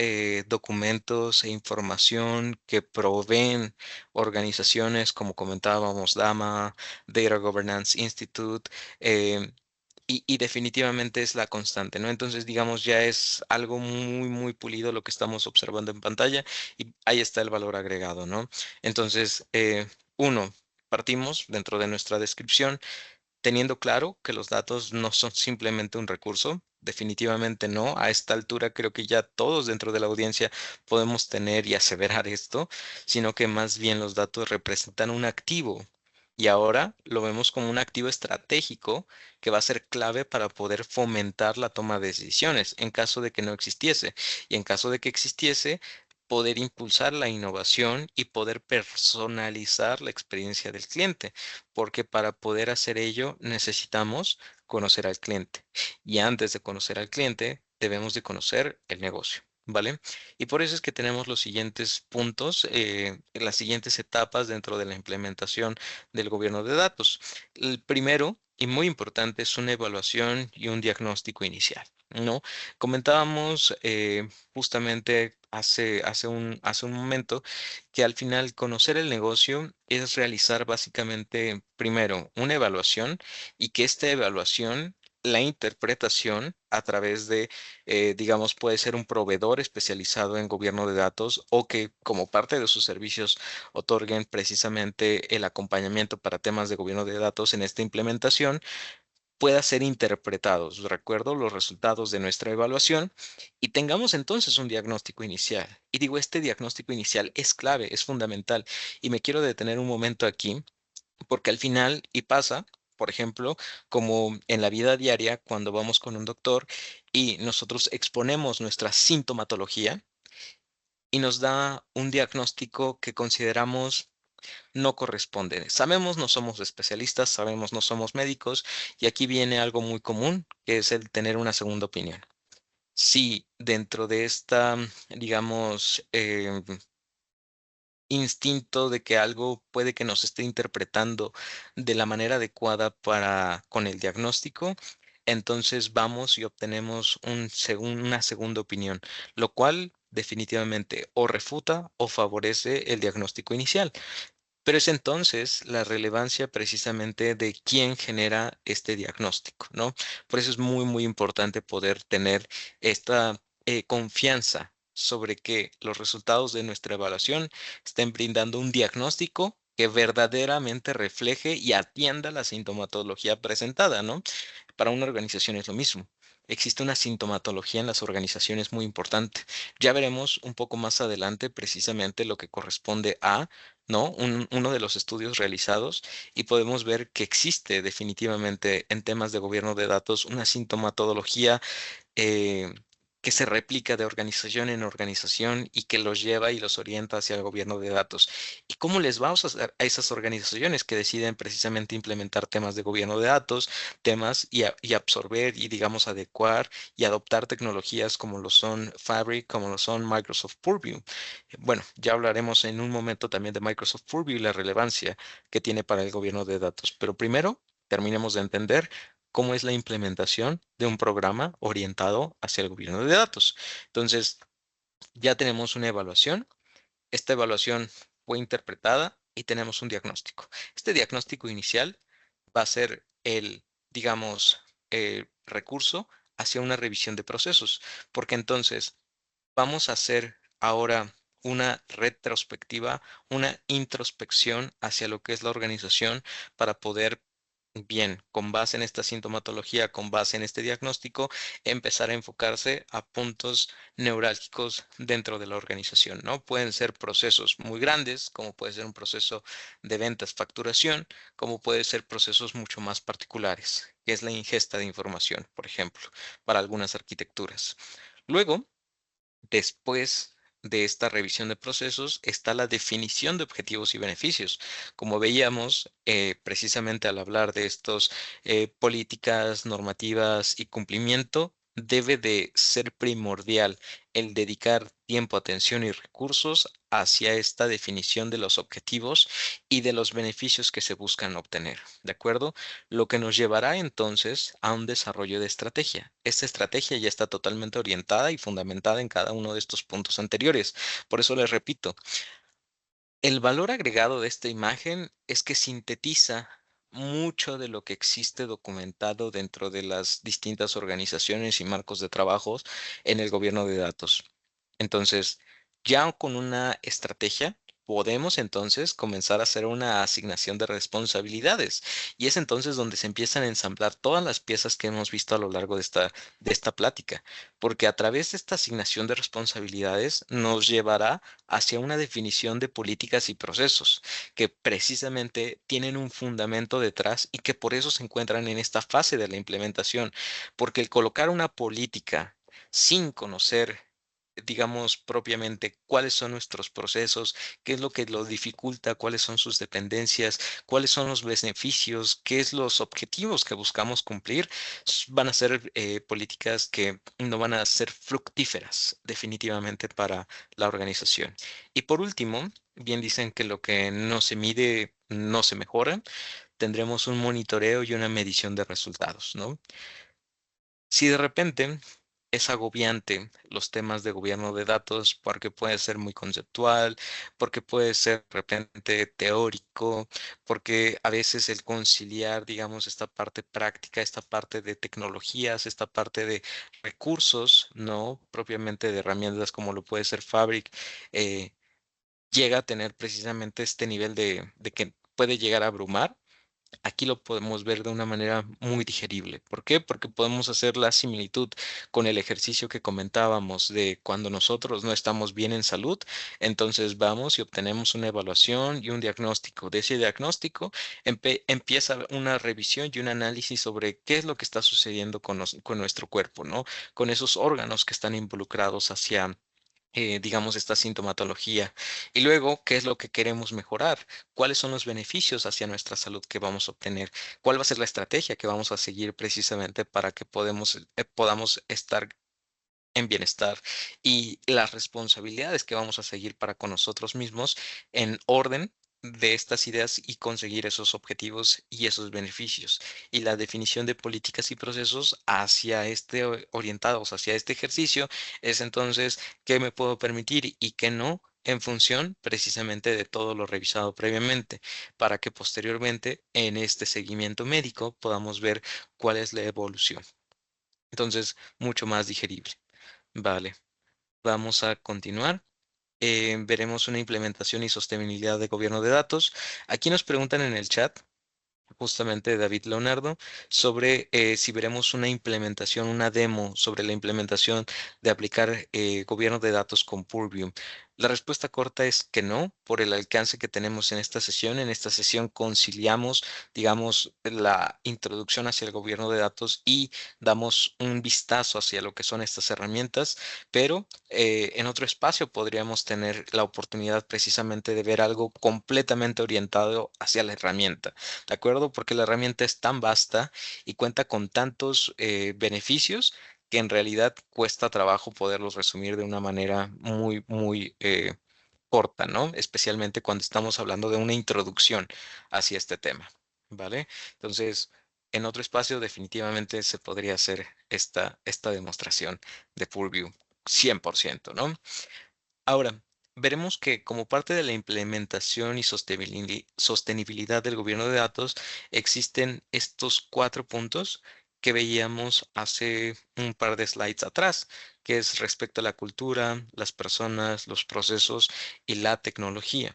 documentos e información que proveen organizaciones como comentábamos, DAMA, Data Governance Institute, y definitivamente es la constante, ¿no? Entonces, digamos, ya es algo muy, muy pulido lo que estamos observando en pantalla y ahí está el valor agregado, ¿no? Entonces, uno, partimos dentro de nuestra descripción teniendo claro que los datos no son simplemente un recurso, definitivamente no. A esta altura creo que ya todos dentro de la audiencia podemos tener y aseverar esto, sino que más bien los datos representan un activo. Y ahora lo vemos como un activo estratégico que va a ser clave para poder fomentar la toma de decisiones en caso de que no existiese. Y en caso de que existiese, poder impulsar la innovación y poder personalizar la experiencia del cliente porque para poder hacer ello necesitamos conocer al cliente. Y antes de conocer al cliente, debemos de conocer el negocio, ¿vale? Y por eso es que tenemos los siguientes puntos, las siguientes etapas dentro de la implementación del gobierno de datos. El primero, y muy importante, es una evaluación y un diagnóstico inicial, ¿no? Comentábamos justamente hace un momento que al final conocer el negocio es realizar básicamente primero una evaluación y que esta evaluación, la interpretación a través de, digamos, puede ser un proveedor especializado en gobierno de datos o que como parte de sus servicios otorguen precisamente el acompañamiento para temas de gobierno de datos en esta implementación pueda ser interpretados. Recuerdo los resultados de nuestra evaluación y tengamos entonces un diagnóstico inicial. Y digo, este diagnóstico inicial es clave, es fundamental. Y me quiero detener un momento aquí porque al final, y pasa, por ejemplo, como en la vida diaria, cuando vamos con un doctor y nosotros exponemos nuestra sintomatología y nos da un diagnóstico que consideramos no corresponde. Sabemos, no somos especialistas, sabemos, no somos médicos, y aquí viene algo muy común, que es el tener una segunda opinión. Si dentro de esta, digamos, instinto de que algo puede que nos esté interpretando de la manera adecuada para con el diagnóstico, entonces vamos y obtenemos una segunda opinión, lo cual definitivamente o refuta o favorece el diagnóstico inicial. Pero es entonces la relevancia precisamente de quién genera este diagnóstico, ¿no? Por eso es muy, muy importante poder tener esta confianza sobre que los resultados de nuestra evaluación estén brindando un diagnóstico que verdaderamente refleje y atienda la sintomatología presentada, ¿no? Para una organización es lo mismo. Existe una sintomatología en las organizaciones muy importante. Ya veremos un poco más adelante precisamente lo que corresponde a, ¿no? Uno de los estudios realizados y podemos ver que existe definitivamente en temas de gobierno de datos una sintomatología que se replica de organización en organización y que los lleva y los orienta hacia el gobierno de datos. ¿Y cómo les vamos a hacer a esas organizaciones que deciden precisamente implementar temas de gobierno de datos, temas y absorber y, digamos, adecuar y adoptar tecnologías como lo son Fabric, como lo son Microsoft Purview? Bueno, ya hablaremos en un momento también de Microsoft Purview y la relevancia que tiene para el gobierno de datos. Pero primero, terminemos de entender cómo es la implementación de un programa orientado hacia el gobierno de datos. Entonces, ya tenemos una evaluación. Esta evaluación fue interpretada y tenemos un diagnóstico. Este diagnóstico inicial va a ser el, digamos, recurso hacia una revisión de procesos, porque entonces vamos a hacer ahora una retrospectiva, una introspección hacia lo que es la organización para poder, bien, con base en esta sintomatología, con base en este diagnóstico, empezar a enfocarse a puntos neurálgicos dentro de la organización, ¿no? Pueden ser procesos muy grandes, como puede ser un proceso de ventas, facturación, como puede ser procesos mucho más particulares, que es la ingesta de información, por ejemplo, para algunas arquitecturas. Luego, después de esta revisión de procesos está la definición de objetivos y beneficios. Como veíamos, precisamente al hablar de estos políticas, normativas y cumplimiento, debe de ser primordial el dedicar tiempo, atención y recursos hacia esta definición de los objetivos y de los beneficios que se buscan obtener. ¿De acuerdo? Lo que nos llevará entonces a un desarrollo de estrategia. Esta estrategia ya está totalmente orientada y fundamentada en cada uno de estos puntos anteriores. Por eso les repito, el valor agregado de esta imagen es que sintetiza mucho de lo que existe documentado dentro de las distintas organizaciones y marcos de trabajos en el gobierno de datos. Entonces, ya con una estrategia, podemos entonces comenzar a hacer una asignación de responsabilidades. Y es entonces donde se empiezan a ensamblar todas las piezas que hemos visto a lo largo de esta plática. Porque a través de esta asignación de responsabilidades nos llevará hacia una definición de políticas y procesos que precisamente tienen un fundamento detrás y que por eso se encuentran en esta fase de la implementación. Porque el colocar una política sin conocer, digamos, propiamente cuáles son nuestros procesos, qué es lo que lo dificulta, cuáles son sus dependencias, cuáles son los beneficios, qué es los objetivos que buscamos cumplir, van a ser políticas que no van a ser fructíferas definitivamente para la organización. Y por último, bien dicen que lo que no se mide no se mejora. Tendremos un monitoreo y una medición de resultados, ¿no? Si de repente es agobiante los temas de gobierno de datos porque puede ser muy conceptual, porque puede ser de repente teórico, porque a veces el conciliar, digamos, esta parte práctica, esta parte de tecnologías, esta parte de recursos, no propiamente de herramientas como lo puede ser Fabric, eh, llega a tener precisamente este nivel de que puede llegar a abrumar. Aquí lo podemos ver de una manera muy digerible. ¿Por qué? Porque podemos hacer la similitud con el ejercicio que comentábamos de cuando nosotros no estamos bien en salud, entonces vamos y obtenemos una evaluación y un diagnóstico. De ese diagnóstico empieza una revisión y un análisis sobre qué es lo que está sucediendo con nuestro cuerpo, ¿no? Con esos órganos que están involucrados hacia digamos, esta sintomatología. Y luego, ¿qué es lo que queremos mejorar? ¿Cuáles son los beneficios hacia nuestra salud que vamos a obtener? ¿Cuál va a ser la estrategia que vamos a seguir precisamente para que podamos estar en bienestar y las responsabilidades que vamos a seguir para con nosotros mismos en orden de estas ideas y conseguir esos objetivos y esos beneficios? Y la definición de políticas y procesos hacia orientados hacia este ejercicio es entonces qué me puedo permitir y qué no, en función precisamente de todo lo revisado previamente, para que posteriormente en este seguimiento médico podamos ver cuál es la evolución. Entonces, mucho más digerible. Vale, vamos a continuar. Veremos una implementación y sostenibilidad de gobierno de datos. Aquí nos preguntan en el chat, justamente David Leonardo, sobre si veremos una implementación, una demo sobre la implementación de aplicar gobierno de datos con Purview. La respuesta corta es que no, por el alcance que tenemos en esta sesión. En esta sesión conciliamos, digamos, la introducción hacia el gobierno de datos y damos un vistazo hacia lo que son estas herramientas, pero en otro espacio podríamos tener la oportunidad precisamente de ver algo completamente orientado hacia la herramienta, ¿de acuerdo? Porque la herramienta es tan vasta y cuenta con tantos beneficios que en realidad cuesta trabajo poderlos resumir de una manera muy corta, ¿no? Especialmente cuando estamos hablando de una introducción hacia este tema, ¿vale? Entonces, en otro espacio definitivamente se podría hacer esta demostración de Purview 100%, ¿no? Ahora, veremos que como parte de la implementación y sostenibilidad del gobierno de datos, existen estos 4 puntos que veíamos hace un par de slides atrás, que es respecto a la cultura, las personas, los procesos y la tecnología.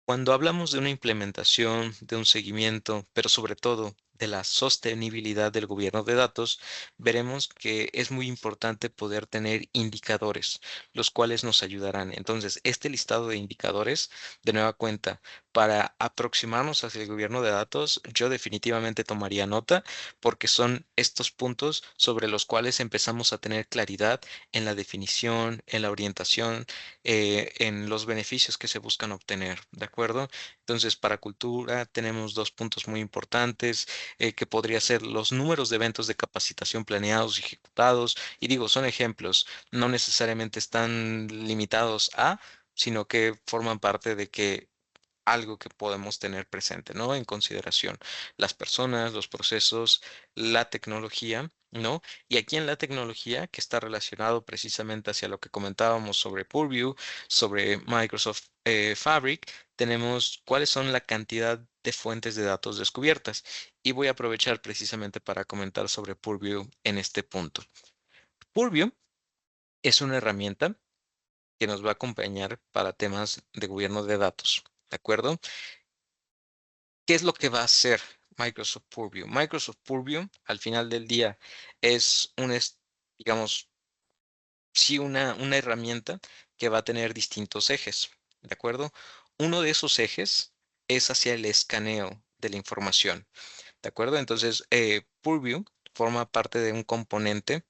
Cuando hablamos de una implementación, de un seguimiento, pero sobre todo de la sostenibilidad del gobierno de datos, veremos que es muy importante poder tener indicadores, los cuales nos ayudarán. Entonces, este listado de indicadores, de nueva cuenta, para aproximarnos hacia el gobierno de datos, yo definitivamente tomaría nota porque son estos puntos sobre los cuales empezamos a tener claridad en la definición, en la orientación, en los beneficios que se buscan obtener, ¿de acuerdo? Entonces, para cultura tenemos 2 puntos muy importantes, que podría ser los números de eventos de capacitación planeados y ejecutados. Y digo, son ejemplos, no necesariamente están limitados a, sino que forman parte de que algo que podemos tener presente, ¿no? En consideración las personas, los procesos, la tecnología, ¿no? Y aquí en la tecnología, que está relacionado precisamente hacia lo que comentábamos sobre Purview, sobre Microsoft Fabric, tenemos cuáles son la cantidad de fuentes de datos descubiertas. Y voy a aprovechar precisamente para comentar sobre Purview en este punto. Purview es una herramienta que nos va a acompañar para temas de gobierno de datos, ¿de acuerdo? ¿Qué es lo que va a hacer Microsoft Purview? Microsoft Purview, al final del día, es digamos, sí, una herramienta que va a tener distintos ejes, ¿de acuerdo? Uno de esos ejes es hacia el escaneo de la información, ¿de acuerdo? Entonces, Purview forma parte de un componente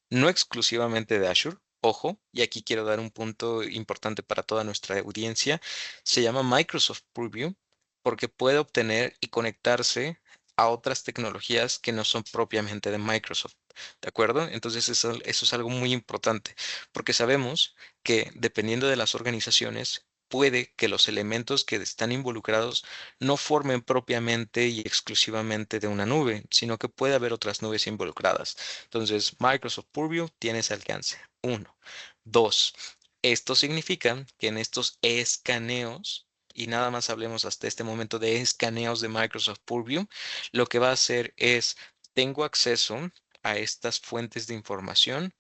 no exclusivamente de Azure. Ojo, y aquí quiero dar un punto importante para toda nuestra audiencia. Se llama Microsoft Purview porque puede obtener y conectarse a otras tecnologías que no son propiamente de Microsoft. ¿De acuerdo? Entonces eso es algo muy importante porque sabemos que dependiendo de las organizaciones, puede que los elementos que están involucrados no formen propiamente y exclusivamente de una nube, sino que puede haber otras nubes involucradas. Entonces, Microsoft Purview tiene ese alcance. Uno. Dos. Esto significa que en estos escaneos, y nada más hablemos hasta este momento de escaneos de Microsoft Purview, lo que va a hacer es, tengo acceso a estas fuentes de información,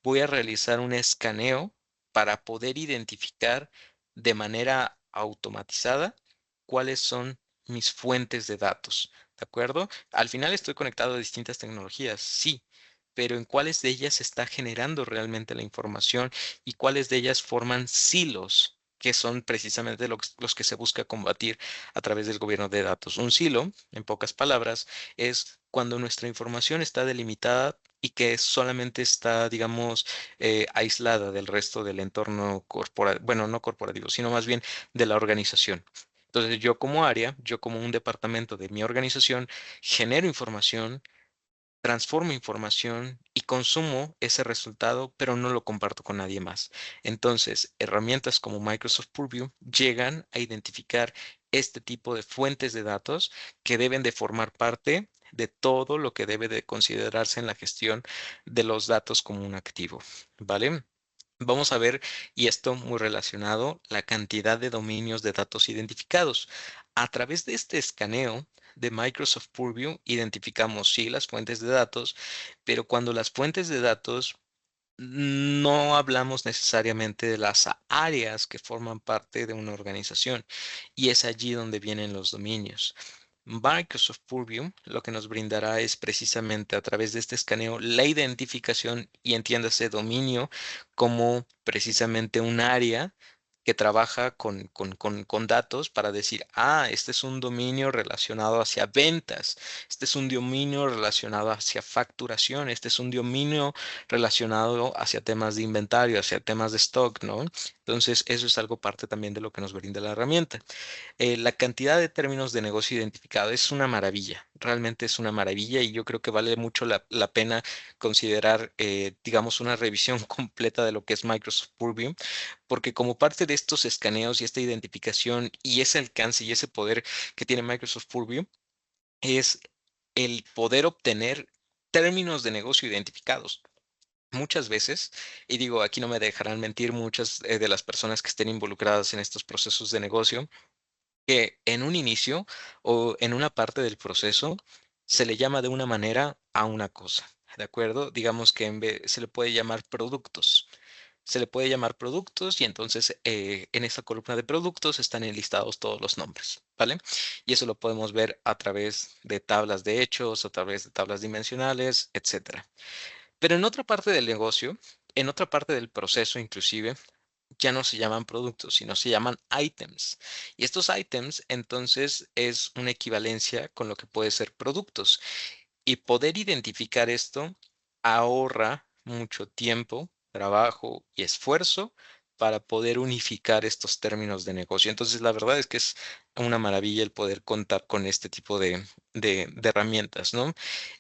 voy a realizar un escaneo para poder identificar de manera automatizada cuáles son mis fuentes de datos. ¿De acuerdo? Al final estoy conectado a distintas tecnologías, sí, pero en cuáles de ellas se está generando realmente la información y cuáles de ellas forman silos, que son precisamente los que se busca combatir a través del gobierno de datos. Un silo, en pocas palabras, es cuando nuestra información está delimitada y que solamente está, digamos, aislada del resto del entorno corporativo, bueno, no corporativo, sino más bien de la organización. Entonces, yo como área, yo como un departamento de mi organización, genero información, transformo información y consumo ese resultado, pero no lo comparto con nadie más. Entonces, herramientas como Microsoft Purview llegan a identificar este tipo de fuentes de datos que deben de formar parte de todo lo que debe de considerarse en la gestión de los datos como un activo, ¿vale? Vamos a ver, y esto muy relacionado, la cantidad de dominios de datos identificados. A través de este escaneo de Microsoft Purview, identificamos sí las fuentes de datos, pero cuando las fuentes de datos no hablamos necesariamente de las áreas que forman parte de una organización, y es allí donde vienen los dominios. Microsoft Purview lo que nos brindará es precisamente a través de este escaneo la identificación y entiéndase dominio como precisamente un área que trabaja con datos para decir, este es un dominio relacionado hacia ventas, este es un dominio relacionado hacia facturación, este es un dominio relacionado hacia temas de inventario, hacia temas de stock, ¿no? Entonces, eso es algo parte también de lo que nos brinda la herramienta. La cantidad de términos de negocio identificado es una maravilla, realmente es una maravilla y yo creo que vale mucho la pena considerar, digamos, una revisión completa de lo que es Microsoft Purview, porque como parte de estos escaneos y esta identificación y ese alcance y ese poder que tiene Microsoft Purview es el poder obtener términos de negocio identificados. Muchas veces, y digo, aquí no me dejarán mentir muchas de las personas que estén involucradas en estos procesos de negocio, que en un inicio o en una parte del proceso se le llama de una manera a una cosa, ¿de acuerdo? Digamos que se le puede llamar productos. Se le puede llamar productos y entonces en esa columna de productos están enlistados todos los nombres, ¿vale? Y eso lo podemos ver a través de tablas de hechos, a través de tablas dimensionales, etcétera. Pero en otra parte del negocio, en otra parte del proceso inclusive, ya no se llaman productos, sino se llaman items. Y estos items, entonces, es una equivalencia con lo que puede ser productos. Y poder identificar esto ahorra mucho tiempo, trabajo y esfuerzo para poder unificar estos términos de negocio. Entonces, la verdad es que es una maravilla el poder contar con este tipo de herramientas, ¿no?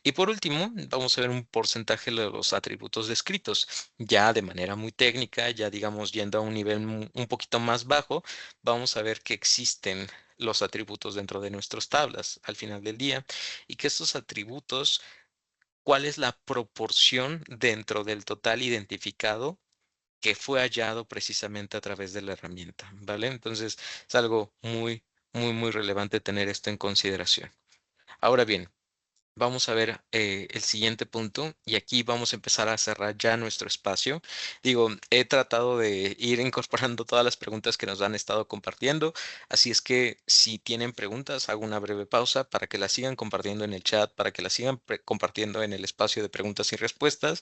Y por último, vamos a ver un porcentaje de los atributos descritos. Ya de manera muy técnica, ya digamos yendo a un nivel un poquito más bajo, vamos a ver que existen los atributos dentro de nuestras tablas al final del día y que estos atributos, cuál es la proporción dentro del total identificado que fue hallado precisamente a través de la herramienta, ¿vale? Entonces es algo muy relevante tener esto en consideración. Ahora bien, vamos a ver el siguiente punto y aquí vamos a empezar a cerrar ya nuestro espacio. Digo, he tratado de ir incorporando todas las preguntas que nos han estado compartiendo, así es que si tienen preguntas, hago una breve pausa para que las sigan compartiendo en el chat, para que las sigan compartiendo en el espacio de preguntas y respuestas,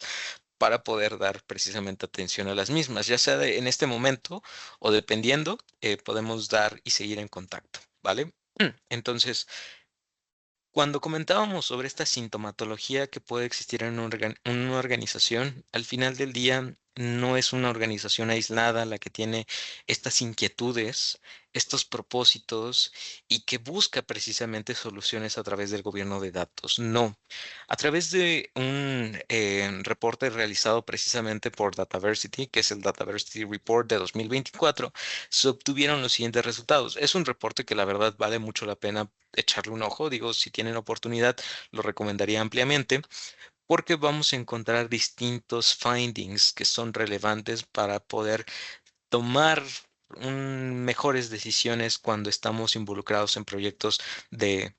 para poder dar precisamente atención a las mismas, ya sea en este momento o dependiendo, podemos dar y seguir en contacto, ¿vale? Entonces, cuando comentábamos sobre esta sintomatología que puede existir en una organización, al final del día no es una organización aislada la que tiene estas inquietudes, estos propósitos y que busca precisamente soluciones a través del gobierno de datos. No, a través de un reporte realizado precisamente por Dataversity, que es el Dataversity Report de 2024, se obtuvieron los siguientes resultados. Es un reporte que la verdad vale mucho la pena echarle un ojo. Digo, si tienen oportunidad, lo recomendaría ampliamente porque vamos a encontrar distintos findings que son relevantes para poder tomar mejores decisiones cuando estamos involucrados en proyectos de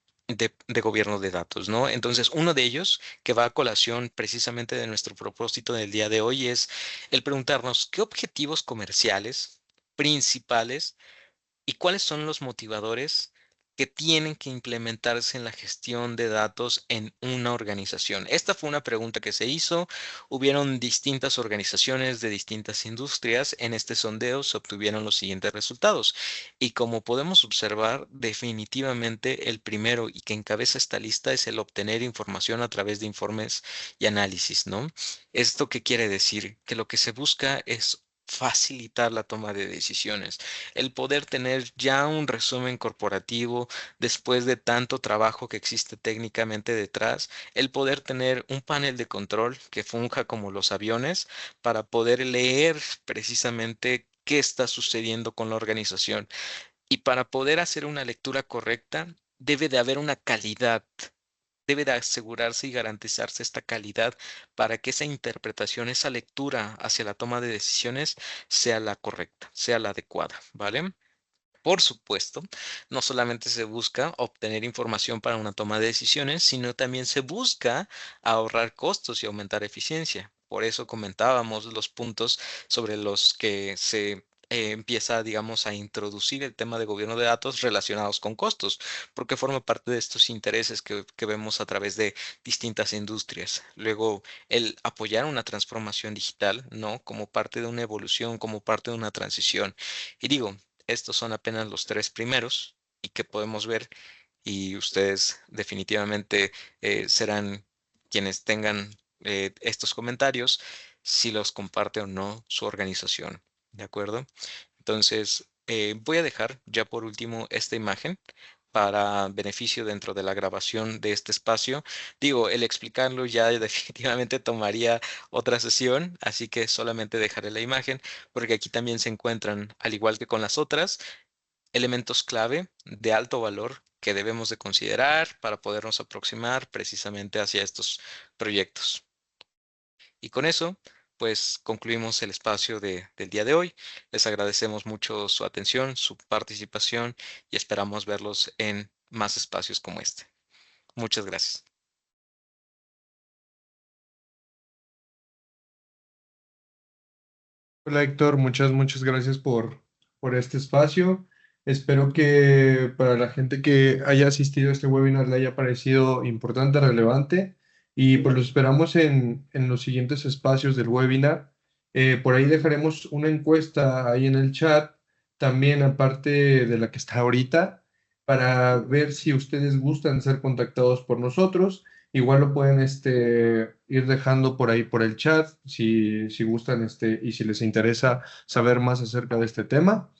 gobierno de datos, ¿no? Entonces, uno de ellos que va a colación precisamente de nuestro propósito del día de hoy es el preguntarnos qué objetivos comerciales principales ¿y cuáles son los motivadores que tienen que implementarse en la gestión de datos en una organización? Esta fue una pregunta que se hizo. Hubieron distintas organizaciones de distintas industrias. En este sondeo se obtuvieron los siguientes resultados. Y como podemos observar, definitivamente el primero y que encabeza esta lista es el obtener información a través de informes y análisis, ¿no? ¿Esto qué quiere decir? Que lo que se busca es facilitar la toma de decisiones, el poder tener ya un resumen corporativo después de tanto trabajo que existe técnicamente detrás, el poder tener un panel de control que funja como los aviones para poder leer precisamente qué está sucediendo con la organización. Y para poder hacer una lectura correcta, debe de haber una calidad. Debe de asegurarse y garantizarse esta calidad para que esa interpretación, esa lectura hacia la toma de decisiones sea la correcta, sea la adecuada, ¿vale? Por supuesto, no solamente se busca obtener información para una toma de decisiones, sino también se busca ahorrar costos y aumentar eficiencia. Por eso comentábamos los puntos sobre los que se empieza, digamos, a introducir el tema de gobierno de datos relacionados con costos, porque forma parte de estos intereses que vemos a través de distintas industrias. Luego, el apoyar una transformación digital, ¿no? Como parte de una evolución, como parte de una transición. Y digo, estos son apenas los tres primeros y que podemos ver y ustedes definitivamente serán quienes tengan estos comentarios si los comparte o no su organización. ¿De acuerdo? Entonces, voy a dejar ya por último esta imagen para beneficio dentro de la grabación de este espacio. Digo, el explicarlo ya definitivamente tomaría otra sesión, así que solamente dejaré la imagen porque aquí también se encuentran, al igual que con las otras, elementos clave de alto valor que debemos de considerar para podernos aproximar precisamente hacia estos proyectos. Y con eso, pues concluimos el espacio del día de hoy. Les agradecemos mucho su atención, su participación y esperamos verlos en más espacios como este. Muchas gracias. Hola Héctor, muchas gracias por este espacio. Espero que para la gente que haya asistido a este webinar le haya parecido importante, relevante y pues los esperamos en los siguientes espacios del webinar. Por ahí dejaremos una encuesta ahí en el chat, también aparte de la que está ahorita, para ver si ustedes gustan ser contactados por nosotros. Igual lo pueden ir dejando por ahí por el chat si gustan y si les interesa saber más acerca de este tema.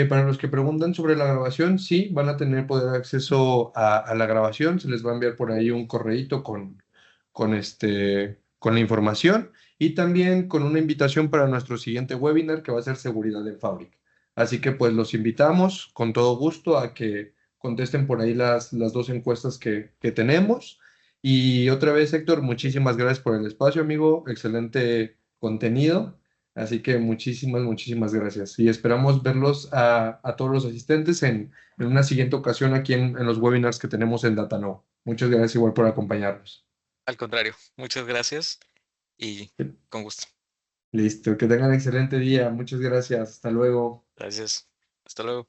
Para los que preguntan sobre la grabación, sí, van a tener poder acceso a la grabación. Se les va a enviar por ahí un correíto con la información y también con una invitación para nuestro siguiente webinar que va a ser seguridad en fábrica. Así que pues los invitamos con todo gusto a que contesten por ahí las dos encuestas que tenemos. Y otra vez, Héctor, muchísimas gracias por el espacio, amigo. Excelente contenido. Así que muchísimas gracias. Y esperamos verlos a todos los asistentes en una siguiente ocasión aquí en los webinars que tenemos en Datano. Muchas gracias igual por acompañarnos. Al contrario, muchas gracias y con gusto. Listo, que tengan excelente día. Muchas gracias. Hasta luego. Gracias. Hasta luego.